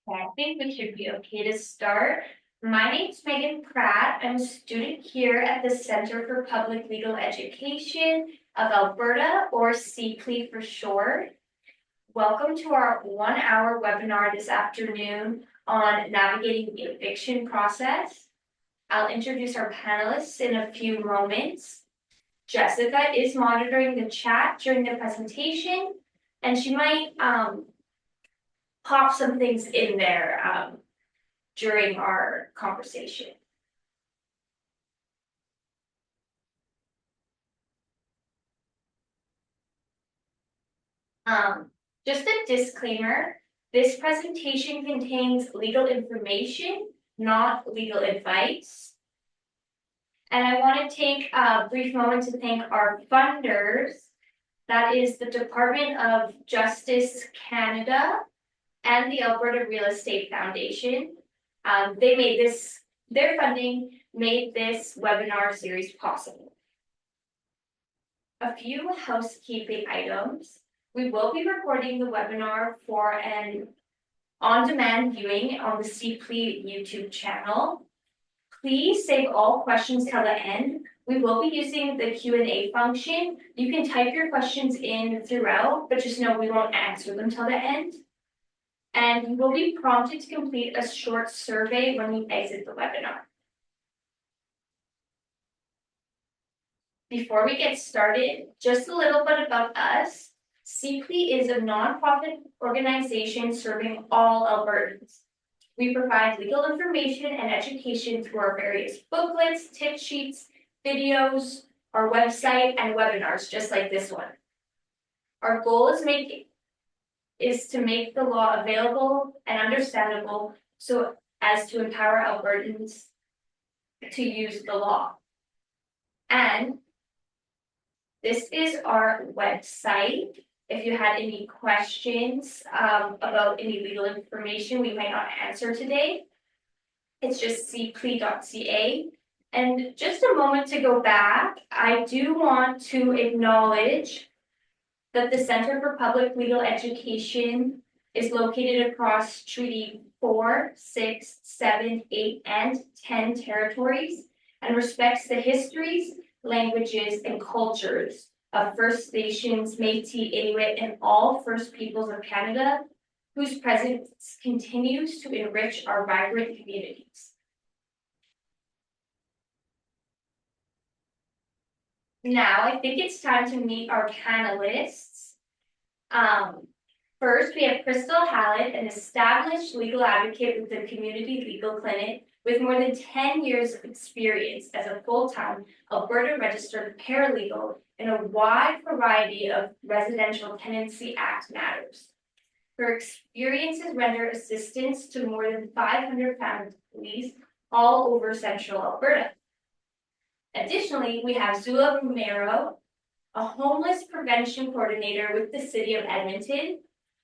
Okay, I think we should be okay to start. My name's Megan Pratt. I'm a student here at the Center for Public Legal Education of Alberta, or CPLEA for short. Welcome to our 1-hour webinar this afternoon on navigating the eviction process. I'll introduce our panelists in a few moments. Jessica is monitoring the chat during the presentation, and she might pop some things in there during our conversation. Just a disclaimer, this presentation contains legal information, not legal advice. And I want to take a brief moment to thank our funders. That is the Department of Justice Canada and the Alberta Real Estate Foundation. Their funding made this webinar series possible. A few housekeeping items. We will be recording the webinar for an on-demand viewing on the CPLEA YouTube channel. Please save all questions till the end. We will be using the Q&A function. You can type your questions in throughout, but just know we won't answer them till the end. And you will be prompted to complete a short survey when you exit the webinar. Before we get started, just a little bit about us. CPLEA is a nonprofit organization serving all Albertans. We provide legal information and education through our various booklets, tip sheets, videos, our website, and webinars, just like this one. Our goal is to make the law available and understandable so as to empower Albertans to use the law. And this is our website. If you had any questions about any legal information we might not answer today, it's just cplea.ca. And just a moment to go back, I do want to acknowledge that the Center for Public Legal Education is located across Treaty 4, 6, 7, 8, and 10 territories and respects the histories, languages, and cultures of First Nations, Métis, Inuit, and all First Peoples of Canada, whose presence continues to enrich our vibrant communities. Now, I think it's time to meet our panelists. First, we have Crystal Hallett, an established legal advocate with the Community Legal Clinic with more than 10 years of experience as a full-time Alberta registered paralegal in a wide variety of Residential Tenancy Act matters. Her experiences render assistance to more than 500 families all over central Alberta. Additionally, we have Zula Romero, a homeless prevention coordinator with the City of Edmonton.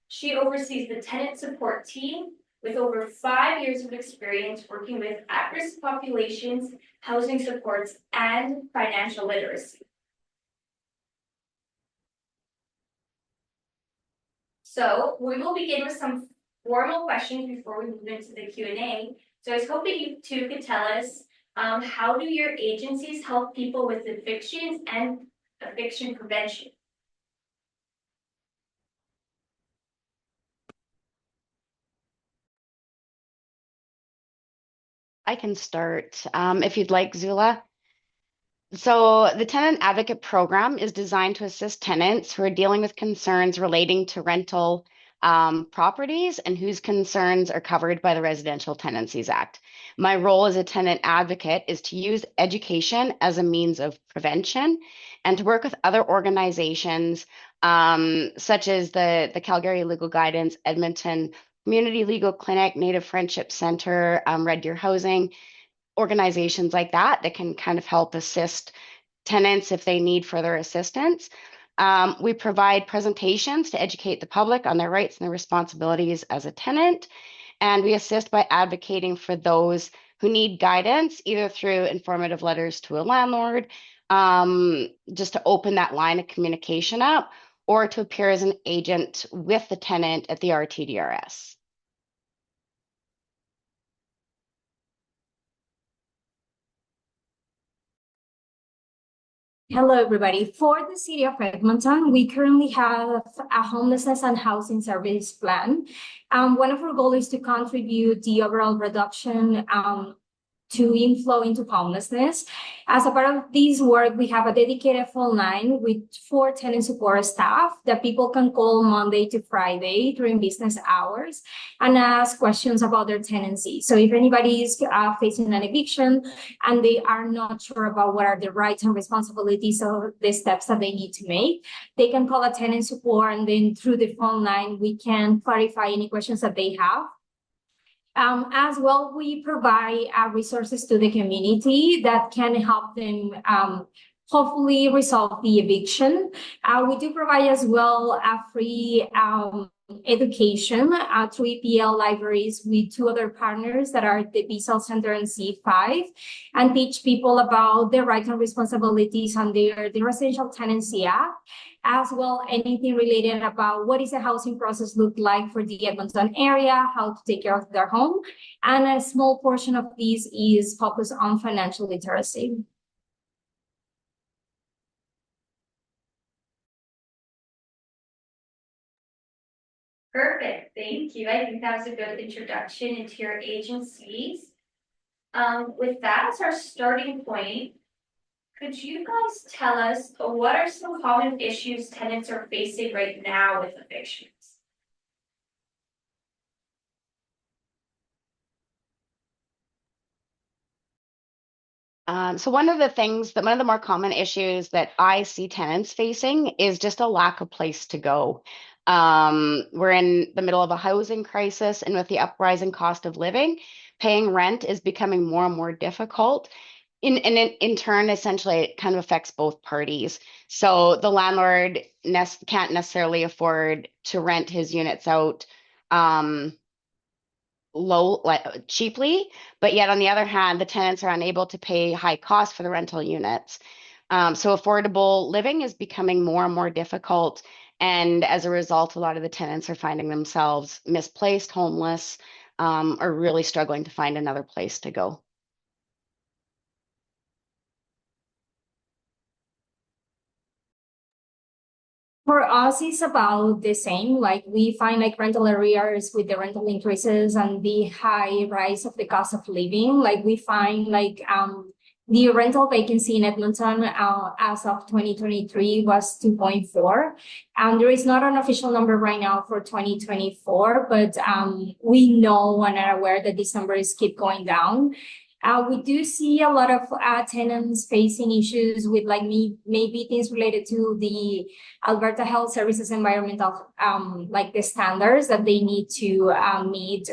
She oversees the tenant support team with over 5 years of experience working with at-risk populations, housing supports, and financial literacy. So we will begin with some formal questions before we move into the Q&A. So I was hoping you two could tell us how do your agencies help people with evictions and eviction prevention? I can start if you'd like, Zula. So the Tenant Advocate Program is designed to assist tenants who are dealing with concerns relating to rental properties and whose concerns are covered by the Residential Tenancies Act. My role as a tenant advocate is to use education as a means of prevention and to work with other organizations such as the Calgary Legal Guidance, Edmonton Community Legal Clinic, Native Friendship Center, Red Deer Housing, organizations like that can kind of help assist tenants if they need further assistance. We provide presentations to educate the public on their rights and their responsibilities as a tenant, and we assist by advocating for those who need guidance, either through informative letters to a landlord, just to open that line of communication up, or to appear as an agent with the tenant at the RTDRS. Hello, everybody. For the city of Edmonton, we currently have a homelessness and housing service plan. One of our goals is to contribute the overall reduction to inflow into homelessness. As a part of this work, we have a dedicated phone line with 4 tenant support staff that people can call Monday to Friday during business hours and ask questions about their tenancy. So if anybody is facing an eviction and they are not sure about what are the rights and responsibilities or the steps that they need to make, they can call a tenant support, and then through the phone line, we can clarify any questions that they have. As well, we provide resources to the community that can help them hopefully resolve the eviction. We do provide as well a free education through EPL libraries with 2 other partners that are the Visual Center and C5, and teach people about their rights and responsibilities under the Residential Tenancy Act, as well anything related about what is the housing process look like for the Edmonton area, how to take care of their home. And a small portion of this is focused on financial literacy. Perfect, thank you. I think that was a good introduction into your agencies. With that as our starting point, could you guys tell us what are some common issues tenants are facing right now with evictions? So one of the more common issues that I see tenants facing is just a lack of place to go. We're in the middle of a housing crisis, and with the uprising cost of living, paying rent is becoming more and more difficult. In turn, essentially, it kind of affects both parties. So the landlord can't necessarily afford to rent his units out. Cheaply, but yet on the other hand, the tenants are unable to pay high costs for the rental units. So affordable living is becoming more and more difficult. And as a result, a lot of the tenants are finding themselves misplaced, homeless, or really struggling to find another place to go. For us, it's about the same. Like we find like rental arrears with the rental increases and the high rise of the cost of living. Like we find like the rental vacancy in Edmonton as of 2023 was 2.4. There is not an official number right now for 2024, but we know and are aware that these numbers keep going down. We do see a lot of tenants facing issues with like maybe things related to the Alberta Health Services environmental like the standards that they need to meet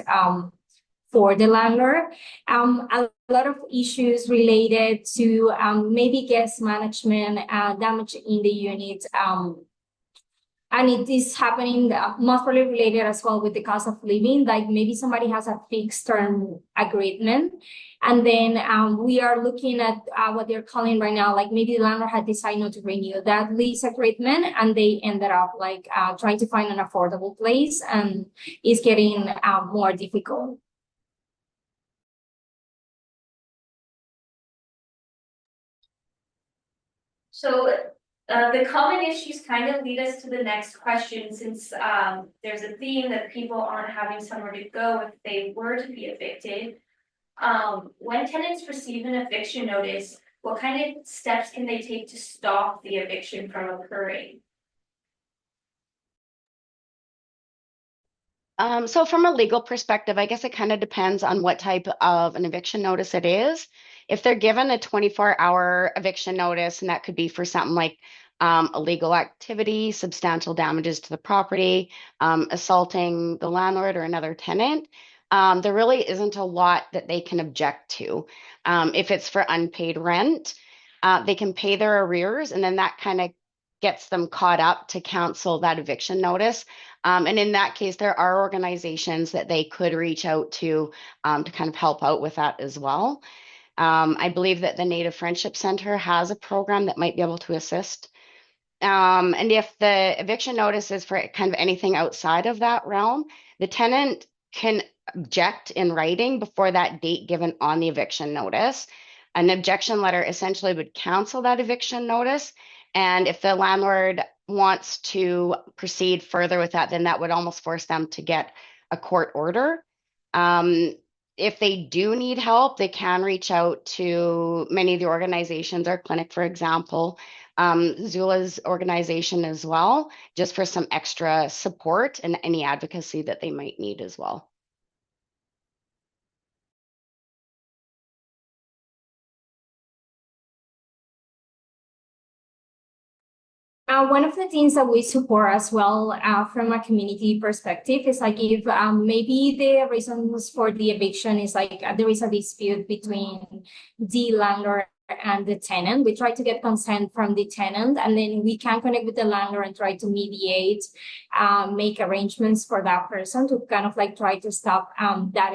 for the landlord. A lot of issues related to maybe guest management, damage in the unit. And it is happening most probably related as well with the cost of living. Like maybe somebody has a fixed term agreement, and then we are looking at what they're calling right now, like maybe the landlord had decided not to renew that lease agreement, and they ended up like trying to find an affordable place, and it's getting more difficult. So the common issues kind of lead us to the next question, since there's a theme that people aren't having somewhere to go if they were to be evicted. When tenants receive an eviction notice, what kind of steps can they take to stop the eviction from occurring? So from a legal perspective, I guess it kind of depends on what type of an eviction notice it is. If they're given a 24-hour eviction notice, and that could be for something like illegal activity, substantial damages to the property, assaulting the landlord or another tenant, there really isn't a lot that they can object to. If it's for unpaid rent, they can pay their arrears, and then that kind of gets them caught up to cancel that eviction notice. And in that case, there are organizations that they could reach out to kind of help out with that as well. I believe that the Native Friendship Center has a program that might be able to assist. And if the eviction notice is for kind of anything outside of that realm, the tenant can object in writing before that date given on the eviction notice. An objection letter essentially would cancel that eviction notice. And if the landlord wants to proceed further with that, then that would almost force them to get a court order. If they do need help, they can reach out to many of the organizations, our clinic, for example, Zula's organization as well, just for some extra support and any advocacy that they might need as well. One of the things that we support as well from a community perspective is like if maybe the reasons for the eviction is like there is a dispute between the landlord and the tenant. We try to get consent from the tenant, and then we can connect with the landlord and try to mediate, make arrangements for that person to kind of like try to stop that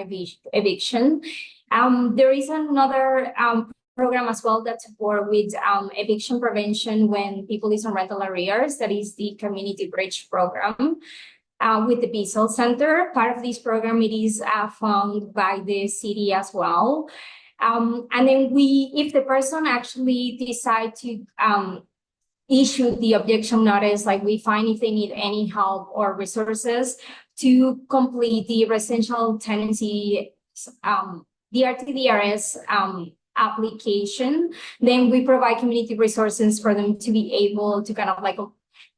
eviction. There is another program as well that support with eviction prevention when people is on rental arrears. That is the Community Bridge program with the Bissell Center. Part of this program, it is funded by the city as well. And then if the person actually decide to issue the objection notice, like we find if they need any help or resources to complete the residential tenancy, the RTDRS application, then we provide community resources for them to be able to kind of like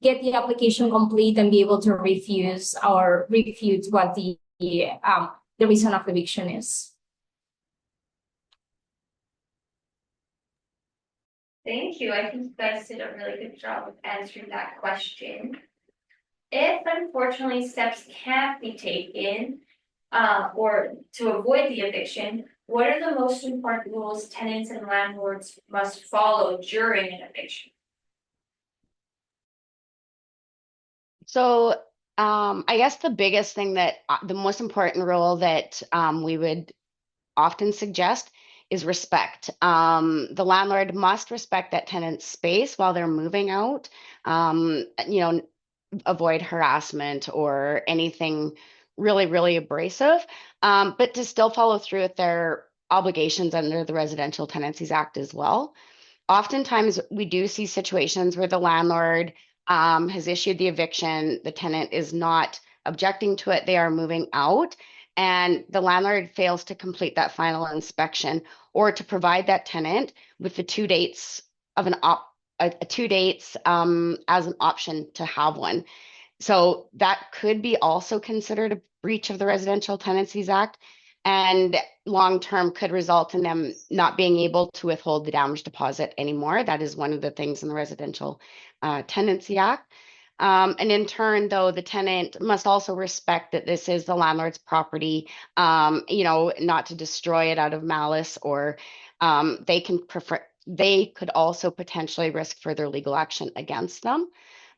get the application complete and be able to refuse or refute what the reason of eviction is. Thank you. I think you guys did a really good job of answering that question. If unfortunately steps can't be taken or to avoid the eviction, what are the most important rules tenants and landlords must follow during an eviction? So I guess the biggest thing that the most important rule that we would often suggest is respect. The landlord must respect that tenant's space while they're moving out. Avoid harassment or anything really, really abrasive, but to still follow through with their obligations under the Residential Tenancies Act as well. Oftentimes, we do see situations where the landlord has issued the eviction, the tenant is not objecting to it, they are moving out, and the landlord fails to complete that final inspection or to provide that tenant with the 2 dates of as an option to have one. So that could be also considered a breach of the Residential Tenancies Act, and long-term could result in them not being able to withhold the damage deposit anymore. That is one of the things in the Residential Tenancy Act. And in turn, though, the tenant must also respect that this is the landlord's property, not to destroy it out of malice, or they could also potentially risk further legal action against them.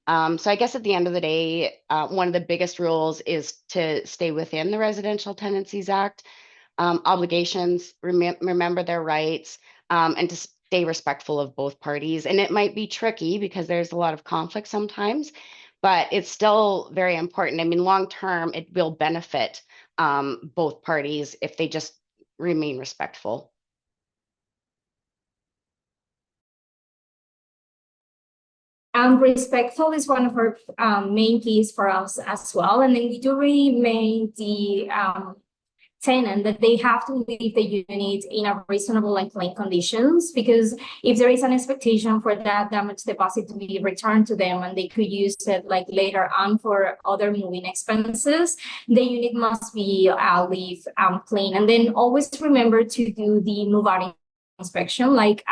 So I guess at the end of the day, one of the biggest rules is to stay within the Residential Tenancies Act obligations, remember their rights, and to stay respectful of both parties. And it might be tricky because there's a lot of conflict sometimes, but it's still very important. I mean, long term, it will benefit both parties if they just remain respectful. Respectful is one of our main keys for us as well. And then we do remain the tenant that they have to leave the unit in a reasonable and clean conditions, because if there is an expectation for that damage deposit to be returned to them and they could use it like later on for other moving expenses, the unit must be leave clean. And then always remember to do the move out inspection. Like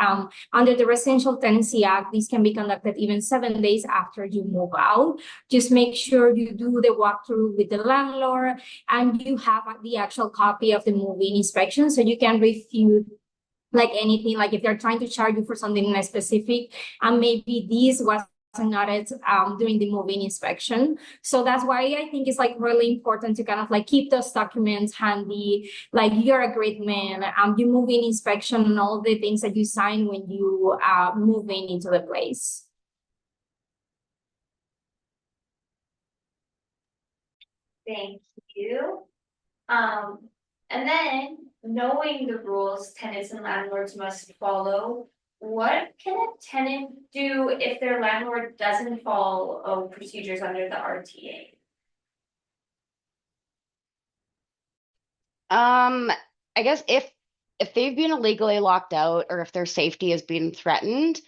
under the Residential Tenancy Act, these can be conducted even 7 days after you move out. Just make sure you do the walkthrough with the landlord and you have the actual copy of the moving inspection so you can refute like anything, like if they're trying to charge you for something specific and maybe this was noted during the moving inspection. So that's why I think it's like really important to kind of like keep those documents handy, like your agreement, your moving inspection and all the things that you sign when you move into the place. Thank you. And then knowing the rules tenants and landlords must follow, what can a tenant do if their landlord doesn't follow procedures under the RTA? I guess if they've been illegally locked out or if their safety is being threatened,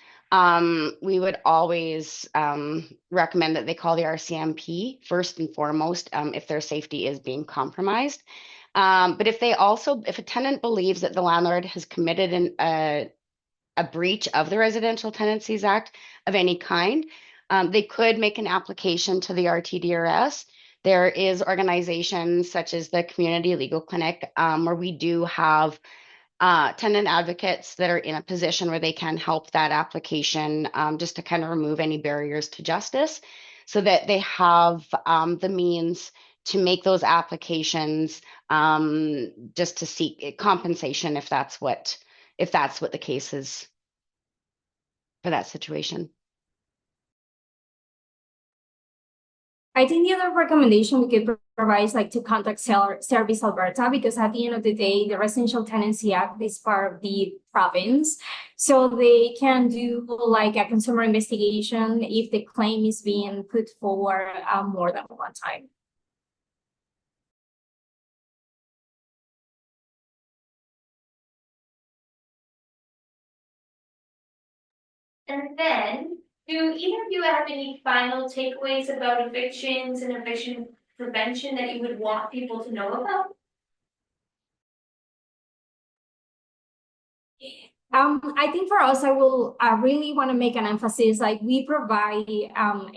we would always recommend that they call the RCMP first and foremost, if their safety is being compromised. But if a tenant believes that the landlord has committed a breach of the Residential Tenancies Act of any kind, they could make an application to the RTDRS. There is organizations such as the Community Legal Clinic, where we do have tenant advocates that are in a position where they can help that application, just to kind of remove any barriers to justice, so that they have the means to make those applications, just to seek compensation if that's what the case is for that situation. I think the other recommendation we could provide is like to contact Service Alberta, because at the end of the day, the Residential Tenancy Act is part of the province. So they can do like a consumer investigation if the claim is being put forward more than one time. And then, do either of you have any final takeaways about evictions and eviction prevention that you would want people to know about? I think for us, I really want to make an emphasis, like we provide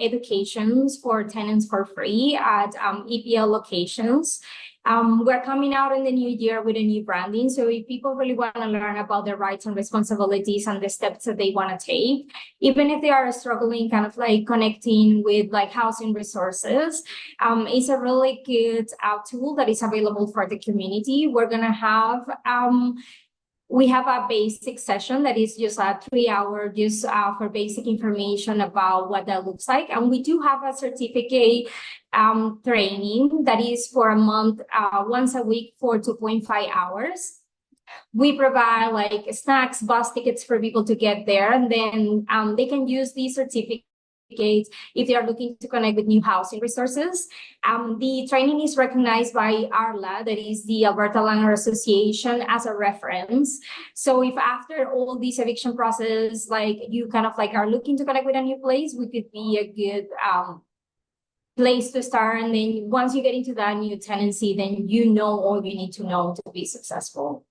educations for tenants for free at EPL locations. We're coming out in the new year with a new branding. So if people really want to learn about their rights and responsibilities and the steps that they want to take, even if they are struggling kind of like connecting with like housing resources, it's a really good tool that is available for the community. We're going to have we have a basic session that is just a 3-hour just for basic information about what that looks like. And we do have a certificate training that is for a month, once a week for 2.5 hours. We provide like snacks, bus tickets for people to get there. And then they can use these certificates if they are looking to connect with new housing resources. The training is recognized by ARLA, that is the Alberta Landlord Association, as a reference. So if after all this eviction process, like you kind of like are looking to connect with a new place, we could be a good place to start. And then once you get into that new tenancy, then you know all you need to know to be successful.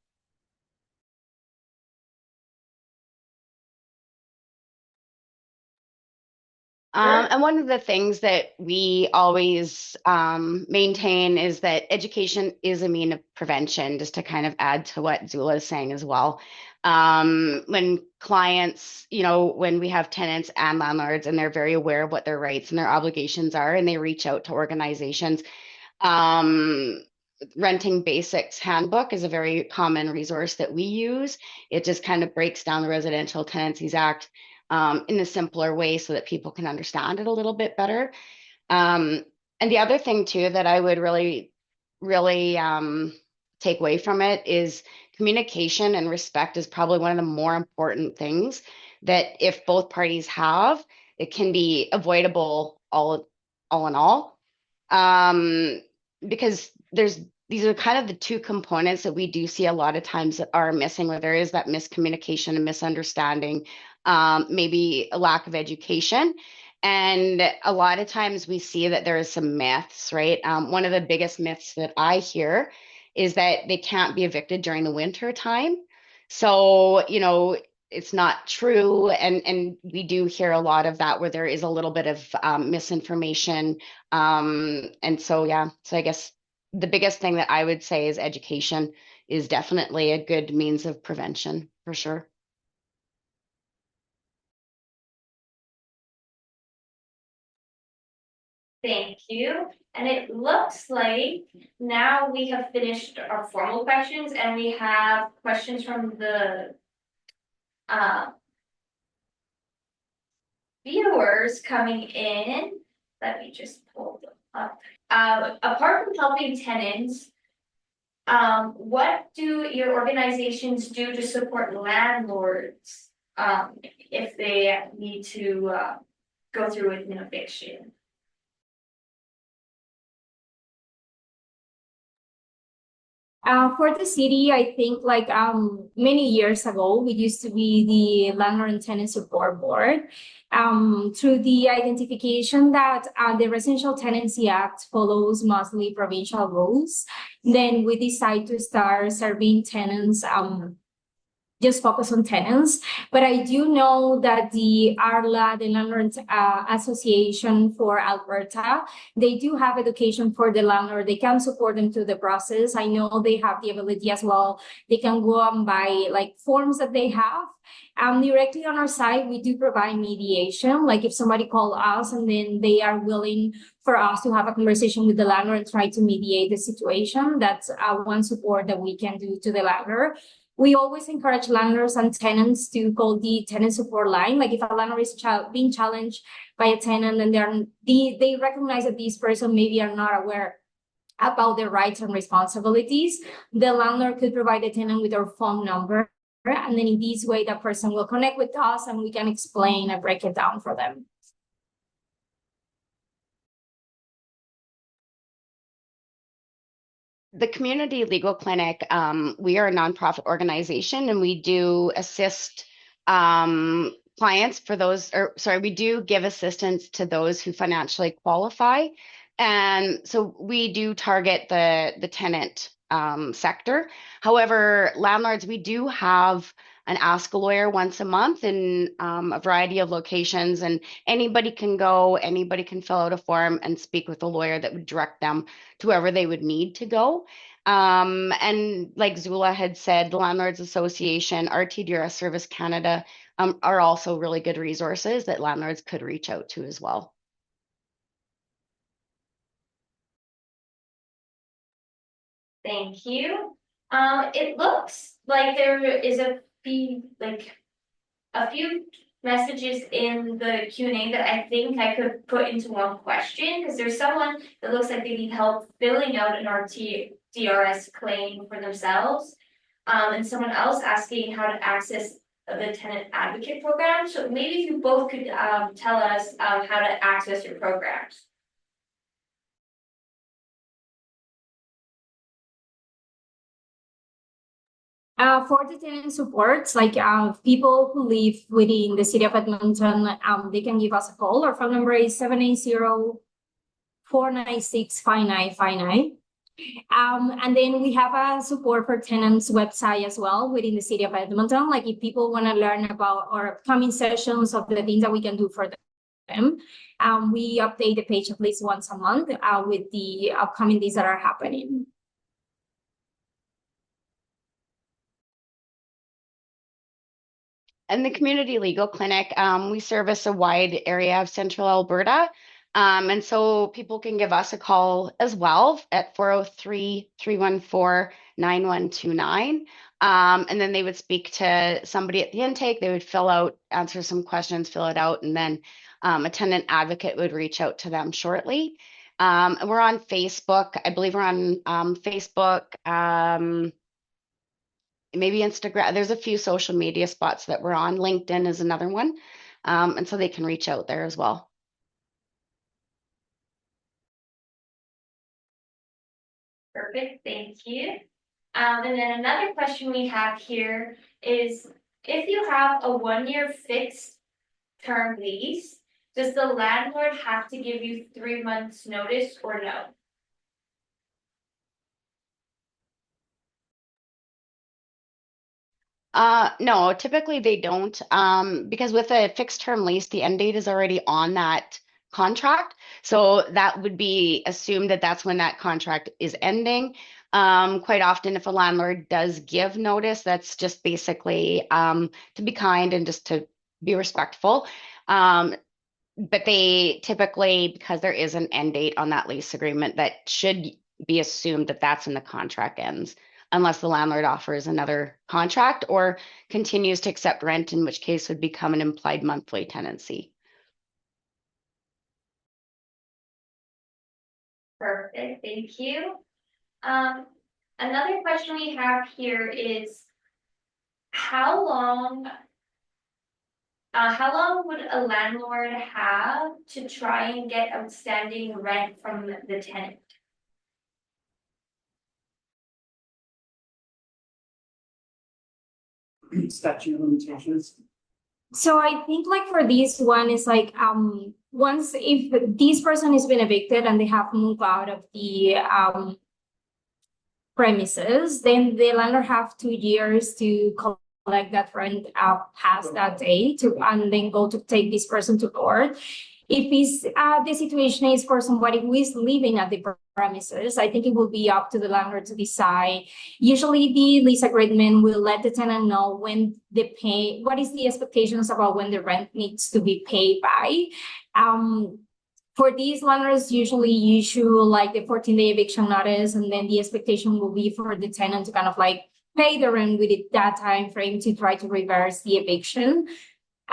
And one of the things that we always maintain is that education is a mean of prevention, just to kind of add to what Zula is saying as well. When clients, when we have tenants and landlords and they're very aware of what their rights and their obligations are, and they reach out to organizations, Renting Basics Handbook is a very common resource that we use. It just kind of breaks down the Residential Tenancies Act in a simpler way so that people can understand it a little bit better. And the other thing too that I would really take away from it is communication and respect is probably one of the more important things that if both parties have, it can be avoidable all in all. Because these are kind of the two components that we do see a lot of times that are missing, where there is that miscommunication and misunderstanding, maybe a lack of education. And a lot of times we see that there is some myths, right? One of the biggest myths that I hear is that they can't be evicted during the winter time. So, it's not true. And we do hear a lot of that where there is a little bit of misinformation. And so, yeah, so I guess the biggest thing that I would say is education is definitely a good means of prevention for sure. Thank you. And it looks like now we have finished our formal questions and we have questions from the viewers coming in. Let me just pull them up. Apart from helping tenants, What do your organizations do to support landlords, if they need to, go through with an eviction? For the city, I think like many years ago, we used to be the Landlord and Tenant Support Board. Through the identification that the Residential Tenancy Act follows mostly provincial rules, then we decide to start serving tenants just focus on tenants. But I do know that the ARLA, the Landlords Association for Alberta, they do have education for the landlord. They can support them through the process. I know they have the ability as well. They can go and buy like forms that they have. Directly on our site, we do provide mediation. Like if somebody call us and then they are willing for us to have a conversation with the landlord and try to mediate the situation, that's one support that we can do to the landlord. We always encourage landlords and tenants to call the tenant support line. Like if a landlord is being challenged by a tenant and they recognize that this person maybe are not aware about their rights and responsibilities, the landlord could provide the tenant with their phone number. And then in this way, that person will connect with us and we can explain and break it down for them. The Community Legal Clinic, we are a nonprofit organization and we do assist clients for those, we do give assistance to those who financially qualify. And so we do target the tenant sector. However, landlords, we do have an Ask a Lawyer once a month in a variety of locations, and anybody can fill out a form and speak with a lawyer that would direct them to wherever they would need to go. And like Zula had said, the Landlords Association, RTDRS Service Canada are also really good resources that landlords could reach out to as well. Thank you. It looks like there is a few messages in the Q&A that I think I could put into one question, because there's someone that looks like they need help filling out an RTDRS claim for themselves, and someone else asking how to access the tenant advocate program. So maybe if you both could tell us how to access your programs. For the tenant supports, like people who live within the city of Edmonton, they can give us a call. Our phone number is 780-496-5959. And then we have a support for tenants website as well within the city of Edmonton. Like if people want to learn about our upcoming sessions of the things that we can do for them, we update the page at least once a month with the upcoming things that are happening. And the Community Legal Clinic, we service a wide area of central Alberta. And so people can give us a call as well at 403-314-9129. And then they would speak to somebody at the intake. They would answer some questions, fill it out, and then a tenant advocate would reach out to them shortly. And we're on Facebook. I believe we're on Facebook, maybe Instagram. There's a few social media spots that we're on. LinkedIn is another one. And so they can reach out there as well. Perfect, thank you. And then another question we have here is, if you have a 1-year fixed term lease, does the landlord have to give you 3 months notice or no? No, typically they don't, because with a fixed term lease, the end date is already on that contract. So that would be assumed that that's when that contract is ending. Quite often, if a landlord does give notice, that's just basically to be kind and just to be respectful. But they typically, because there is an end date on that lease agreement, that should be assumed that that's when the contract ends, unless the landlord offers another contract or continues to accept rent, in which case would become an implied monthly tenancy. Perfect, thank you. Another question we have here is how long would a landlord have to try and get outstanding rent from the tenant? Statute of limitations. So I think like for this one is like once if this person has been evicted and they have moved out of the premises, then the landlord have 2 years to collect that rent past that day to and then go to take this person to court. If the situation is for somebody who is living at the premises, I think it will be up to the landlord to decide. Usually the lease agreement will let the tenant know when what is the expectations about when the rent needs to be paid by. For these landlords, usually issue like the 14-day eviction notice, and then the expectation will be for the tenant to kind of like pay the rent with that time frame to try to reverse the eviction.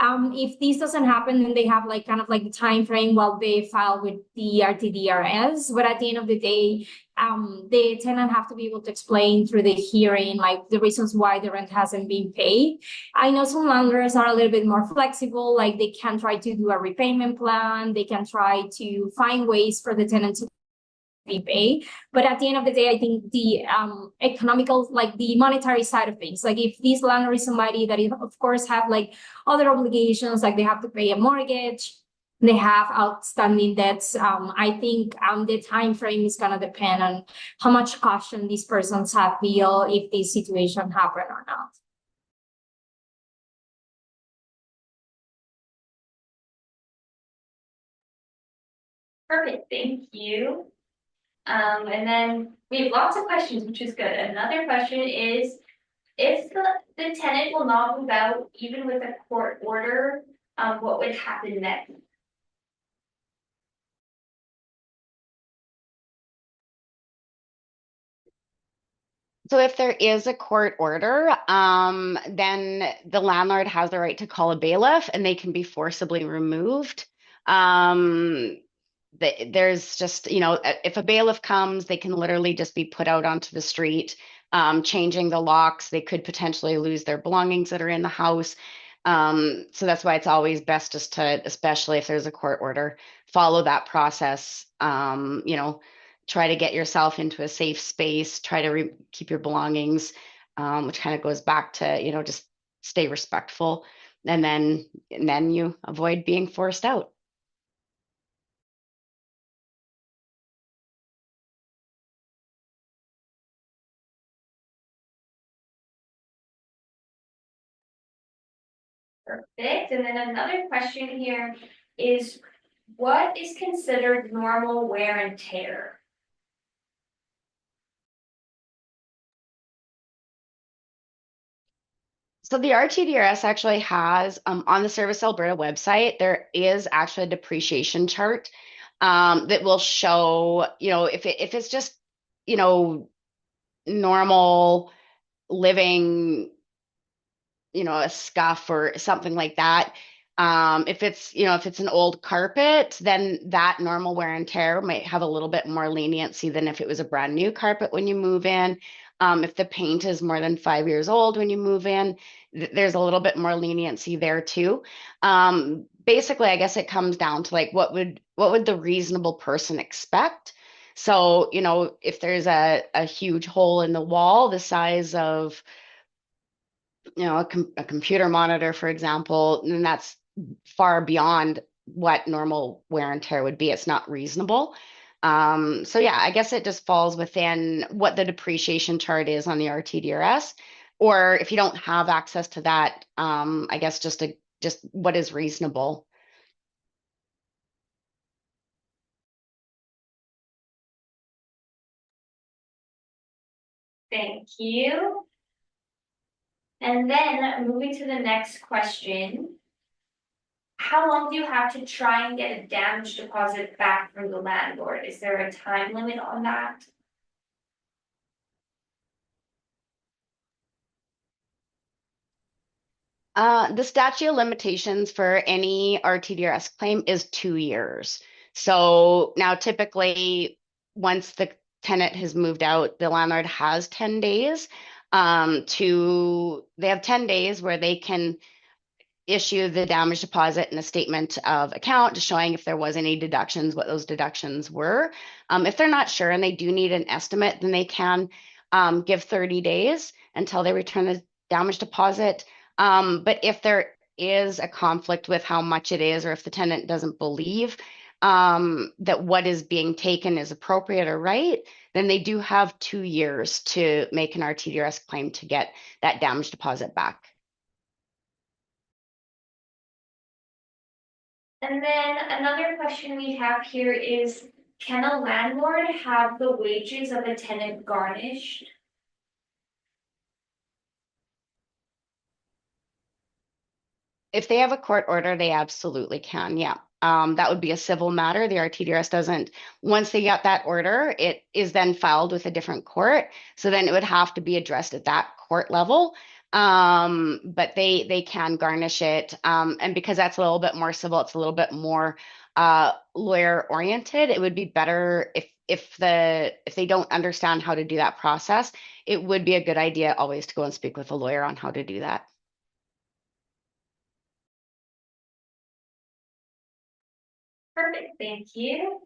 If this doesn't happen, then they have like kind of like the time frame while they file with the RTDRS. But at the end of the day, the tenant have to be able to explain through the hearing like the reasons why the rent hasn't been paid. I know some landlords are a little bit more flexible, like they can try to do a repayment plan, they can try to find ways for the tenant to pay. But at the end of the day, I think the economical, like the monetary side of things, like if this landlord is somebody that is, of course, have like other obligations, like they have to pay a mortgage, they have outstanding debts. I think the time frame is gonna depend on how much caution these persons have feel if this situation happen or not. Perfect, thank you. And then we have lots of questions, which is good. Another question is, if the tenant will not move out even with a court order, what would happen next? So if there is a court order, then the landlord has the right to call a bailiff and they can be forcibly removed. There's just, if a bailiff comes, they can literally just be put out onto the street, changing the locks. They could potentially lose their belongings that are in the house. So that's why it's always best just to, especially if there's a court order, follow that process. Try to get yourself into a safe space, try to keep your belongings, which kind of goes back to, just stay respectful, and then you avoid being forced out. Perfect. And then another question here is, what is considered normal wear and tear? So the RTDRS actually has on the Service Alberta website, there is actually a depreciation chart that will show, if it's just, normal living, a scuff or something like that. If it's an old carpet, then that normal wear and tear might have a little bit more leniency than if it was a brand new carpet when you move in. If the paint is more than 5 years old when you move in, there's a little bit more leniency there too. Basically, I guess it comes down to like what would the reasonable person expect? So, if there's a huge hole in the wall, the size of a computer monitor, for example, and that's far beyond what normal wear and tear would be. It's not reasonable. So yeah, I guess it just falls within what the depreciation chart is on the RTDRS, or if you don't have access to that, I guess just what is reasonable. Thank you. And then moving to the next question. How long do you have to try and get a damage deposit back from the landlord? Is there a time limit on that? The statute of limitations for any RTDRS claim is 2 years. So now typically once tenant has moved out, the landlord has 10 days they have 10 days where they can issue the damage deposit and a statement of account showing if there was any deductions, what those deductions were. If they're not sure and they do need an estimate, then they can give 30 days until they return the damage deposit. But if there is a conflict with how much it is, or if the tenant doesn't believe that what is being taken is appropriate or right, then they do have 2 years to make an RTDRS claim to get that damage deposit back. And then another question we have here is, can a landlord have the wages of a tenant garnished? If they have a court order, they absolutely can. Yeah. That would be a civil matter. The RTDRS doesn't, once they get that order, it is then filed with a different court. So then it would have to be addressed at that court level. But they can garnish it. And because that's a little bit more civil, it's a little bit more lawyer oriented. It would be better if they don't understand how to do that process, it would be a good idea always to go and speak with a lawyer on how to do that. Perfect, thank you.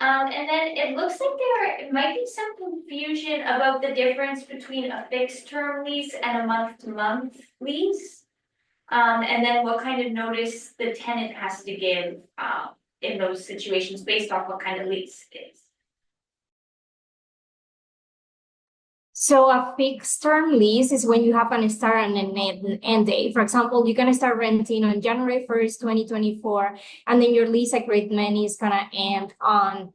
And then it looks like there might be some confusion about the difference between a fixed term lease and a month-to-month lease. And then what kind of notice the tenant has to give in those situations based off what kind of lease it is. So a fixed term lease is when you have an start and an end date. For example, you're going to start renting on January 1st, 2024, and then your lease agreement is going to end on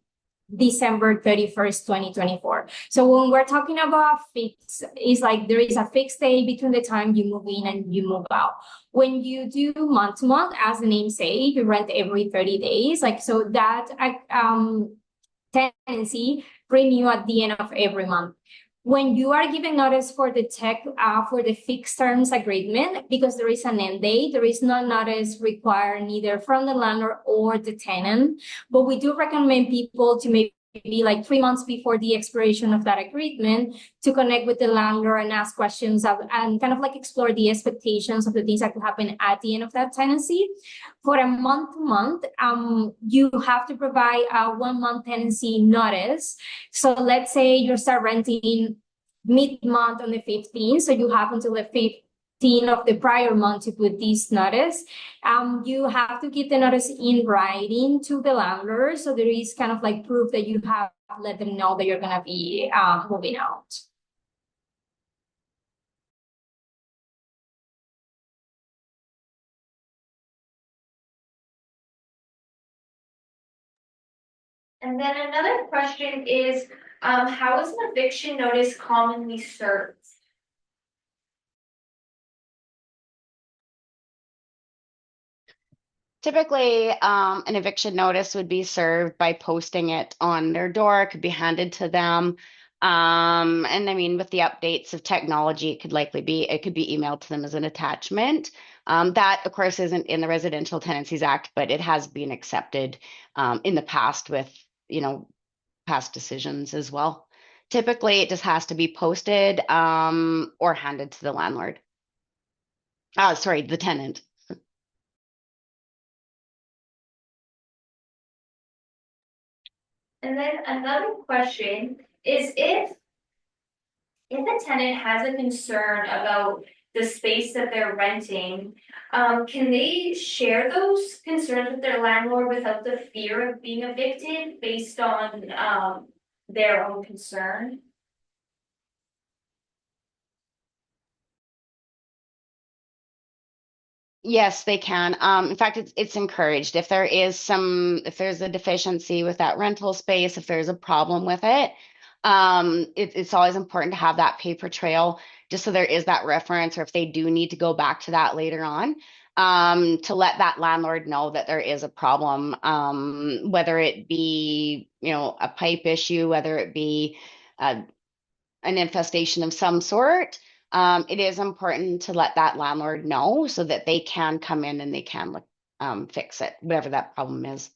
December 31st, 2024. So when we're talking about fixed, it's like there is a fixed day between the time you move in and you move out. When you do month to month, as the name say, you rent every 30 days. Like, so that tenancy renew at the end of every month. When you are giving notice for the fixed terms agreement, because there is an end date, there is no notice required neither from the landlord or the tenant. But we do recommend people to maybe like 3 months before the expiration of that agreement to connect with the landlord and ask questions and kind of like explore the expectations of the things that could happen at the end of that tenancy. For a month to month, you have to provide a 1 month tenancy notice. So let's say you start renting mid-month on the 15th, so you have until the 15th of the prior month to put this notice. You have to get the notice in writing to the landlord, so there is kind of like proof that you have let them know that you're going to be moving out. And then another question is, how is an eviction notice commonly served? Typically, an eviction notice would be served by posting it on their door. It could be handed to them. And I mean, with the updates of technology, it could be emailed to them as an attachment. That, of course, isn't in the Residential Tenancies Act, but it has been accepted in the past with, past decisions as well. Typically, it just has to be posted or handed to the landlord. The tenant. And then another question is, if a tenant has a concern about the space that they're renting, can they share those concerns with their landlord without the fear of being evicted based on their own concern? Yes, they can. In fact, it's encouraged. If there's a deficiency with that rental space, if there's a problem with it, it's always important to have that paper trail, just so there is that reference, or if they do need to go back to that later on, to let that landlord know that there is a problem, whether it be, a pipe issue, whether it be an infestation of some sort. It is important to let that landlord know so that they can come in and they can fix it, whatever that problem is.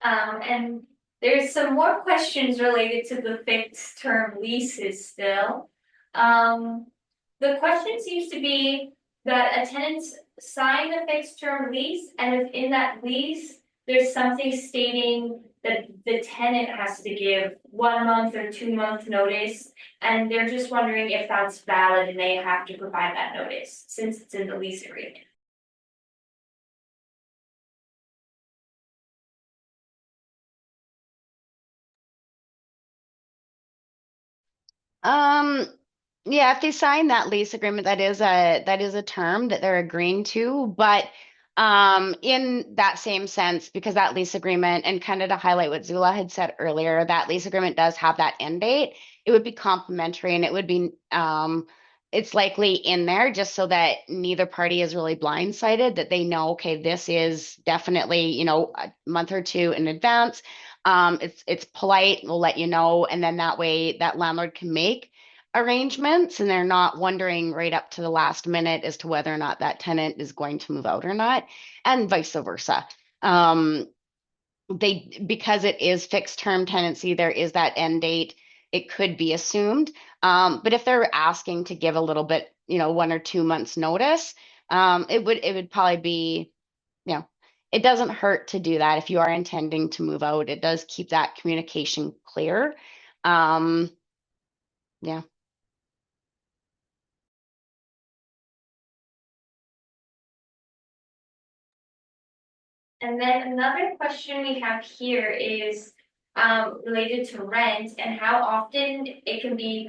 And there's some more questions related to the fixed term leases still. The question seems to be that a tenant sign a fixed term lease, and if in that lease, there's something stating that the tenant has to give 1 month or 2 month notice, and they're just wondering if that's valid and they have to provide that notice since it's in the lease agreement. Yeah, if they sign that lease agreement, that is a term that they're agreeing to, but in that same sense, because that lease agreement, and kind of to highlight what Zula had said earlier, that lease agreement does have that end date. It would be complementary, and it would be it's likely in there just so that neither party is really blindsided, that they know, okay, this is definitely, you know, a month or two in advance. It's polite, we'll let you know, and then that way that landlord can make arrangements and they're not wondering right up to the last minute as to whether or not that tenant is going to move out or not, and vice versa. Because it is fixed term tenancy, there is that end date. It could be assumed. But if they're asking to give a little bit, you know, 1 or 2 months notice, it would probably be, you know, it doesn't hurt to do that if you are intending to move out. It does keep that communication clear. Yeah. And then another question we have here is related to rent and how often it can be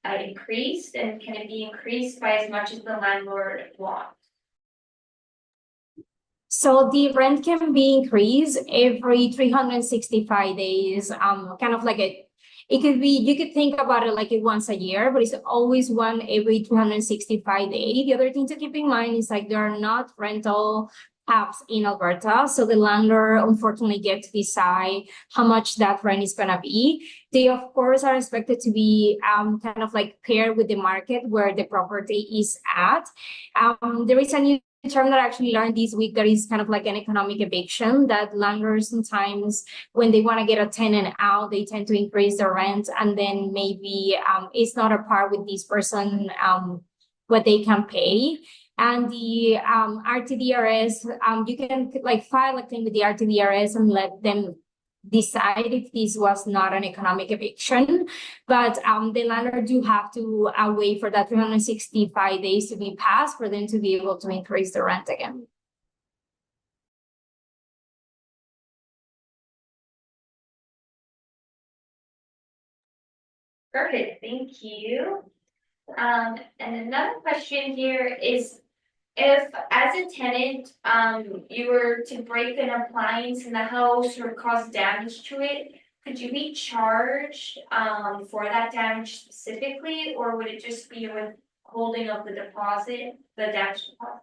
increased, and can it be increased by as much as the landlord wants? So the rent can be increased every 365 days, kind of like it could be, you could think about it like it once a year, but it's always one every 365 days. The other thing to keep in mind is like there are not rental caps in Alberta. So the landlord unfortunately get to decide how much that rent is gonna be. They of course are expected to be kind of like paired with the market where the property is at. There is a new term that I actually learned this week that is kind of like an economic eviction, that landlords sometimes when they want to get a tenant out, they tend to increase the rent, and then maybe it's not a par with this person what they can pay. And the RTDRS, you can like file a claim with the RTDRS and let them decide if this was not an economic eviction. But the landlord do have to wait for that 365 days to be passed for them to be able to increase the rent again. Perfect, thank you. And another question here is, if as a tenant, you were to break an appliance in the house or cause damage to it, could you be charged for that damage specifically, or would it just be a withholding of the deposit, the damage deposit?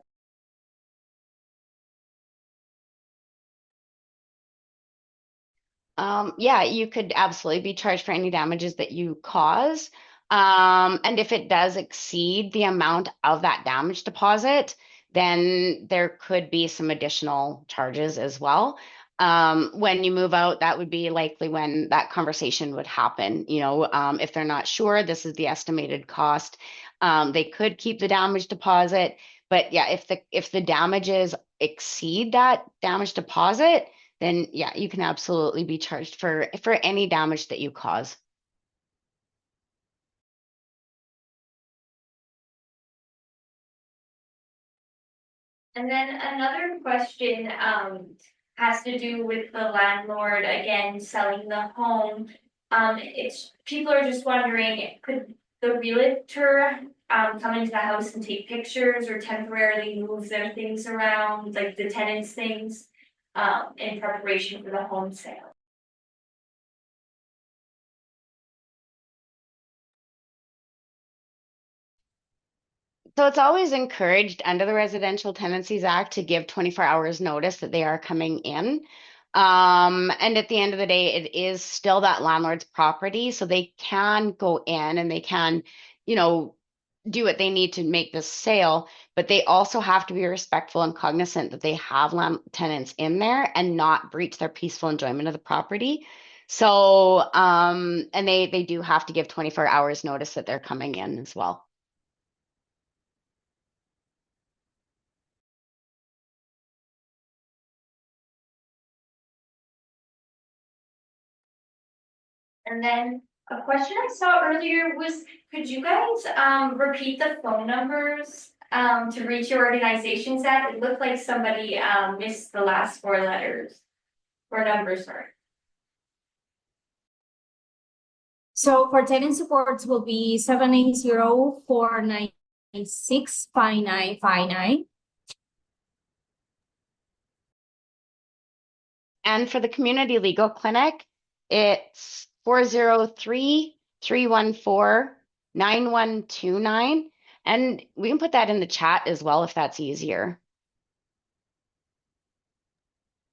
Yeah, you could absolutely be charged for any damages that you cause. And if it does exceed the amount of that damage deposit, then there could be some additional charges as well. When you move out, that would be likely when that conversation would happen. You know, if they're not sure, this is the estimated cost. They could keep the damage deposit, but yeah, if the damages exceed that damage deposit, then yeah, you can absolutely be charged for any damage that you cause. And then another question has to do with the landlord again selling the home. It's people are just wondering, could the realtor come into the house and take pictures or temporarily move their things around, like the tenants' things, in preparation for the home sale? So it's always encouraged under the Residential Tenancies Act to give 24 hours notice that they are coming in. And at the end of the day, it is still that landlord's property, so they can go in and they can, you know, do what they need to make this sale, but they also have to be respectful and cognizant that they have tenants in there and not breach their peaceful enjoyment of the property. So, and they do have to give 24 hours notice that they're coming in as well. And then a question I saw earlier was, could you guys repeat the phone numbers to reach your organizations at? It looked like somebody missed the last four letters or numbers, sorry. So for tenant supports will be 780-496-5959. And for the community legal clinic, it's 403-314-9129. And we can put that in the chat as well if that's easier.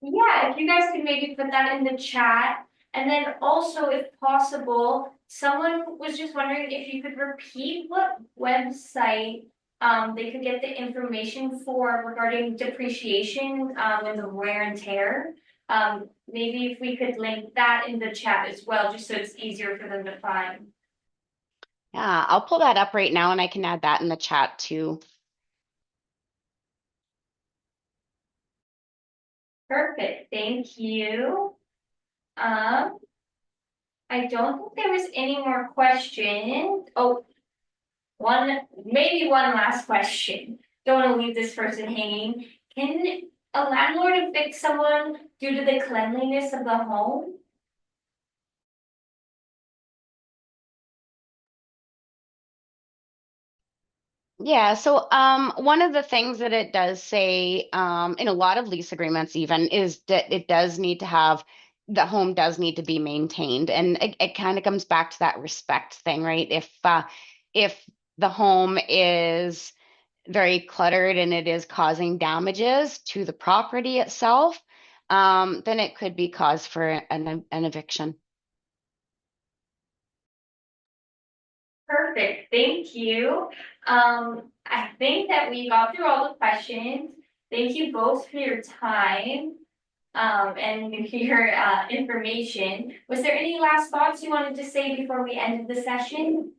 Yeah, if you guys could maybe put that in the chat. And then also, if possible, someone was just wondering if you could repeat what website they could get the information for regarding depreciation and the wear and tear. Maybe if we could link that in the chat as well, just so it's easier for them to find. Yeah, I'll pull that up right now and I can add that in the chat too. Perfect, thank you. I don't think there was any more questions. Oh, maybe one last question. Don't want to leave this person hanging. Can a landlord evict someone due to the cleanliness of the home? Yeah, so one of the things that it does say in a lot of lease agreements even is that it does need to have, the home does need to be maintained. And it kind of comes back to that respect thing, right? If the home is very cluttered and it is causing damages to the property itself, then it could be cause for an eviction. Perfect, thank you. I think that we got through all the questions. Thank you both for your time and your information. Was there any last thoughts you wanted to say before we ended the session?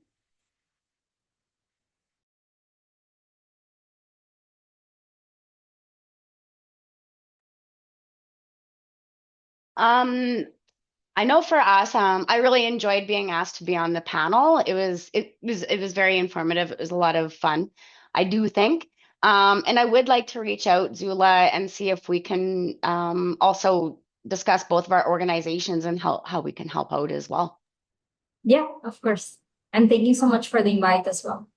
I know for us, I really enjoyed being asked to be on the panel. It was very informative. It was a lot of fun, I do think. And I would like to reach out, Zula, and see if we can also discuss both of our organizations and how we can help out as well. Yeah, of course. And thank you so much for the invite as well.